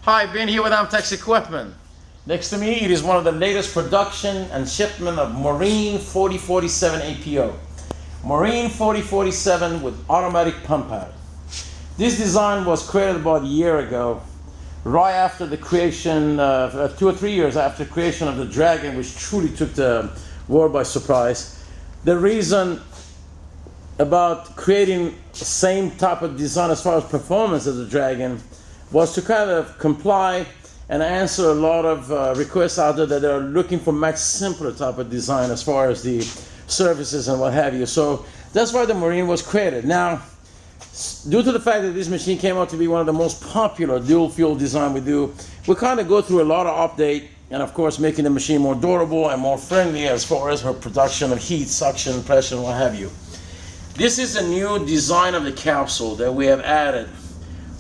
Hi, Ben here with Amtex Equipment. Next to me, it is one of the latest production and shipment of Marine 4047 APO. Marine 4047 with automatic pump out. This design was created about a year ago, right after the creation, 2 or 3 years after the creation of the Dragon, which truly took the world by surprise. The reason about creating the same type of design as far as performance as the Dragon was to kind of comply and answer a lot of requests out there that are looking for much simpler type of design as far as the services and what have you. So that's why the Marine was created. Now, due to the fact that this machine came out to be one of the most popular dual fuel design we do, we kind of go through a lot of update and of course making the machine more durable and more friendly as far as her production of heat, suction, pressure, and what have you. This is a new design of the capsule that we have added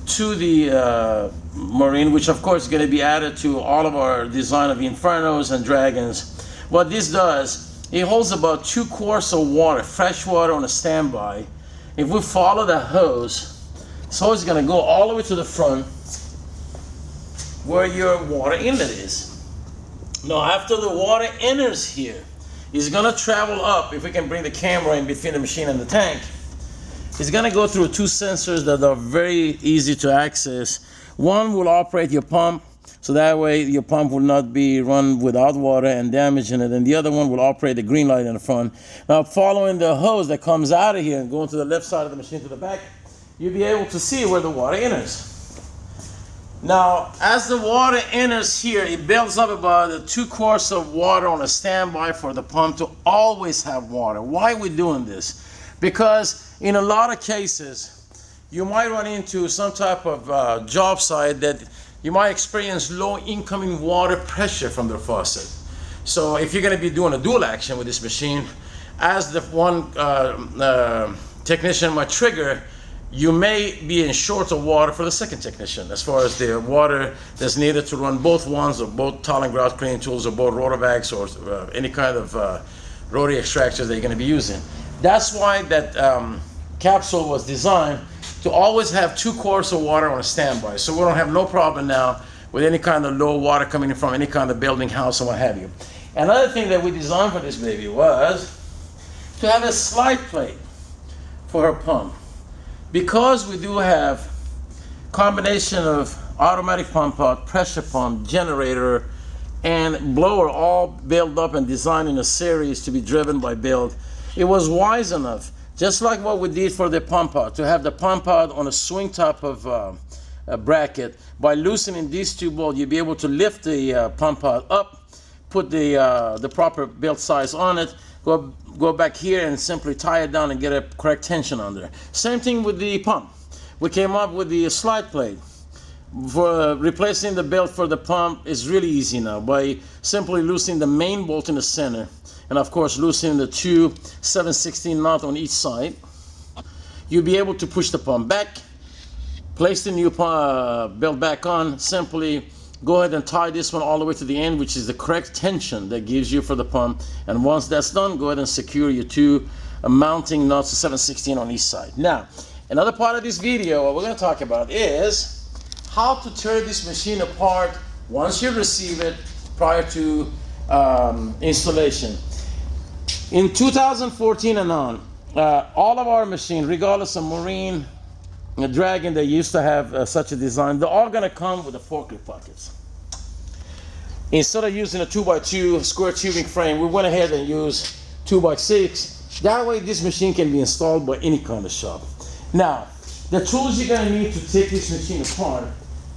to the Marine, which of course is going to be added to all of our design of the Infernos and Dragons. What this does, it holds about 2 quarts of water, fresh water on a standby. If we follow the hose, this hose is going to go all the way to the front where your water inlet is. Now after the water enters here, it's going to travel up, if we can bring the camera in between the machine and the tank. It's going to go through 2 sensors that are very easy to access. One will operate your pump, so that way your pump will not be run without water and damaging it, and the other one will operate the green light in the front. Now following the hose that comes out of here and going to the left side of the machine to the back, you'll be able to see where the water enters. Now as the water enters here, it builds up about 2 quarts of water on a standby for the pump to always have water. Why are we doing this? Because in a lot of cases, you might run into some type of job site that you might experience low incoming water pressure from the faucet. So if you're going to be doing a dual action with this machine, as the one technician might trigger, you may be in short of water for the second technician as far as the water that's needed to run both ones or both towel and grout cleaning tools or both rotovacs or any kind of rotary extractors that you're going to be using. That's why that capsule was designed to always have 2 quarts of water on a standby. So we don't have no problem now with any kind of low water coming in from any kind of building, house, or what have you. Another thing that we designed for this baby was to have a slide plate for her pump. Because we do have combination of automatic pump out, pressure pump, generator, and blower all built up and designed in a series to be driven by build, it was wise enough, just like what we did for the pump out, to have the pump out on a swing type of a bracket. By loosening these 2 bolts, you'll be able to lift the pump out up, put the proper build size on it, go back here and simply tie it down and get a correct tension on there. Same thing with the pump. We came up with the slide plate. For replacing the belt for the pump is really easy now by simply loosening the main bolt in the center, and of course loosening the 2 7/16 knot on each side. You'll be able to push the pump back, place the new belt back on, simply go ahead and tie this one all the way to the end, which is the correct tension that gives you for the pump. And once that's done, go ahead and secure your 2 mounting nuts, 7/16 on each side. Now, another part of this video, what we're going to talk about is how to tear this machine apart once you receive it prior to installation. In 2014 and on, all of our machines, regardless of Marine, Dragon, they used to have such a design, they're all going to come with the forklift pockets. Instead of using a 2x2 square tubing frame, we went ahead and used 2x6. That way this machine can be installed by any kind of shop. Now, the tools you're going to need to take this machine apart,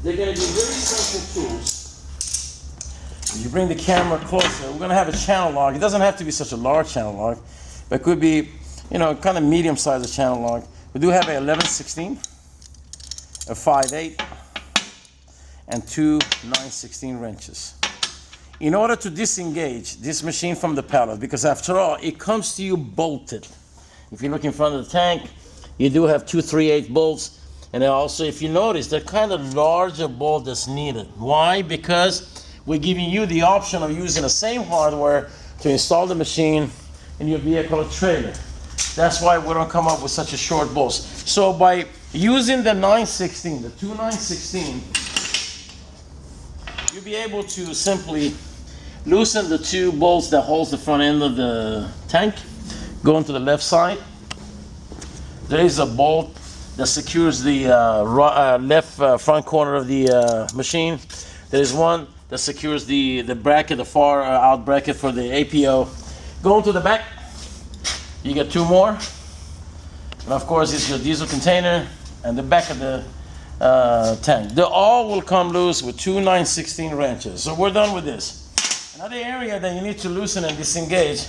they're going to be very simple tools. You bring the camera closer, we're going to have a channel lock. It doesn't have to be such a large channel lock, but it could be, you know, kind of medium sized channel lock. We do have a 11/16, a 5/8, and 2 9/16 wrenches. In order to disengage this machine from the pallet, because after all, it comes to you bolted. If you look in front of the tank, you do have 2 3/8 bolts, and then also, if you notice, they're kind of larger bolt that's needed. Why? Because we're giving you the option of using the same hardware to install the machine in your vehicle or trailer. That's why we don't come up with such a short bolts. So by using the 9/16, the 2 9/16, you'll be able to simply loosen the two bolts that holds the front end of the tank. Go into the left side. There is a bolt that secures the left front corner of the machine. There is one that secures the bracket, the far out bracket for the APO. Go into the back. You get two more. And of course, it's your diesel container and the back of the tank. They all will come loose with two 9/16 wrenches. So we're done with this. Another area that you need to loosen and disengage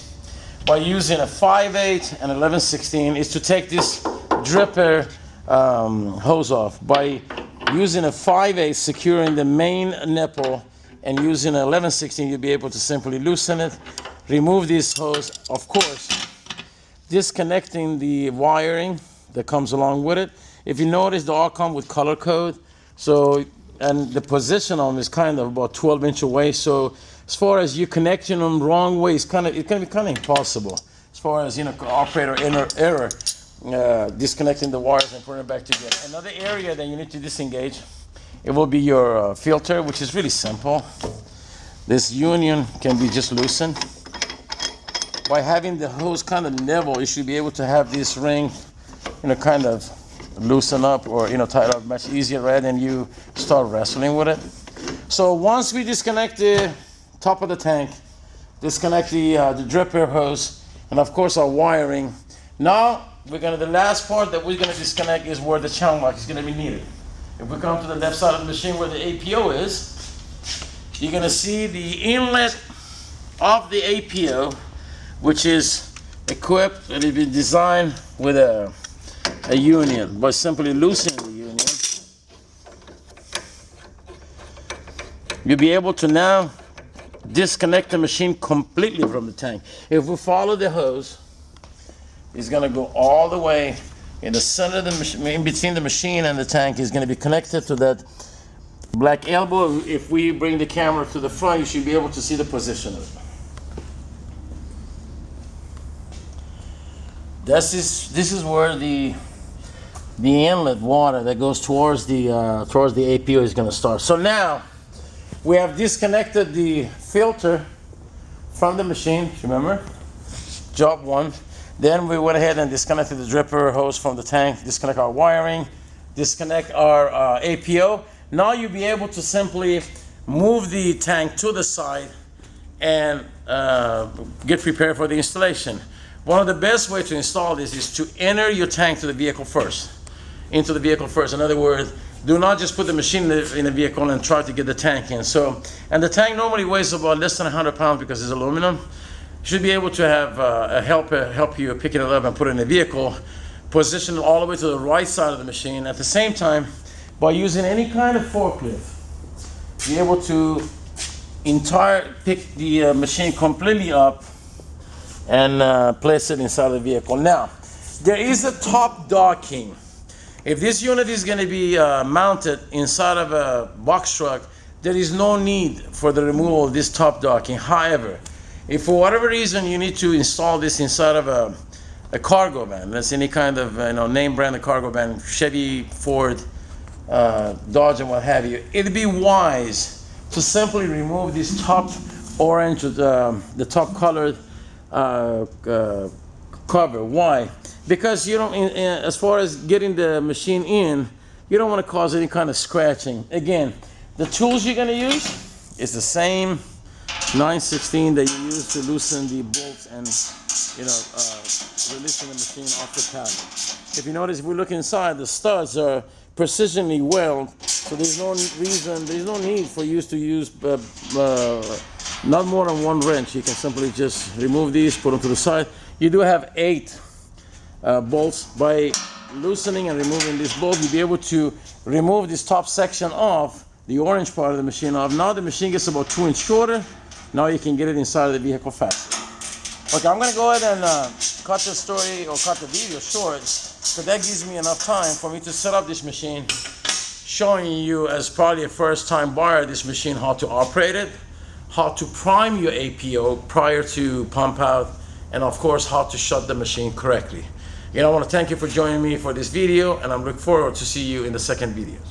by using a 5/8 and 11/16 is to take this dripper hose off. By using a 5/8 securing the main nipple and using an 11/16, you'll be able to simply loosen it, remove this hose, of course, disconnecting the wiring that comes along with it. If you notice, they all come with color code. So, and the position on them is kind of about 12 inches away. So as far as you connecting them wrong way, it can be kind of impossible. As far as, you know, operator error, disconnecting the wires and putting it back together. Another area that you need to disengage, it will be your filter, which is really simple. This union can be just loosened. By having the hose kind of level, you should be able to have this ring, you know, kind of loosen up or, you know, tied up much easier rather than you start wrestling with it. So once we disconnect the top of the tank, disconnect the dripper hose, and of course our wiring. Now the last part that we're gonna disconnect is where the channel lock is gonna be needed. If we come to the left side of the machine where the APO is, you're gonna see the inlet of the APO, which is equipped and it's been designed with a union. By simply loosening the union, you'll be able to now disconnect the machine completely from the tank. If we follow the hose, it's going to go all the way in the center of the machine, in between the machine and the tank. Is going to be connected to that black elbow. If we bring the camera to the front, you should be able to see the position of it. This is where the inlet water that goes towards the APO is going to start. So now we have disconnected the filter from the machine. Remember, job one. Then we went ahead and disconnected the dripper hose from the tank. Disconnect our wiring. Disconnect our APO. Now you'll be able to simply move the tank to the side and get prepared for the installation. One of the best ways to install this is to enter your tank to the vehicle first. Into the vehicle first. In other words, do not just put the machine in the vehicle and try to get the tank in. So, and the tank normally weighs about less than 100 pounds because it's aluminum. You should be able to have a helper help you pick it up and put it in the vehicle, position it all the way to the right side of the machine. At the same time, by using any kind of forklift, be able to pick the machine completely up and place it inside the vehicle. Now, there is a top docking. If this unit is going to be mounted inside of a box truck, there is no need for the removal of this top docking. However, if for whatever reason you need to install this inside of a cargo van, that's any kind of name brand of cargo van, Chevy, Ford, Dodge, and what have you, it'd be wise to simply remove this top orange, the top colored cover. Why? Because you don't, as far as getting the machine in, you don't want to cause any kind of scratching. Again, the tools you're going to use is the same 9/16 that you use to loosen the bolts and releasing the machine off the pallet. If you notice, if we look inside, the studs are precisionally welded, so there's no need for you to use not more than one wrench. You can simply just remove these, put them to the side. You do have 8 bolts. By loosening and removing this bolt, you'll be able to remove this top section off, the orange part of the machine off. Now the machine gets about 2 inches shorter. Now you can get it inside of the vehicle faster. Okay, I'm gonna go ahead and cut the story or cut the video short, because that gives me enough time for me to set up this machine, showing you as probably a first time buyer this machine how to operate it, how to prime your APO prior to pump out, and of course how to shut the machine correctly. I want to thank you for joining me for this video, and I'm looking forward to see you in the second videos.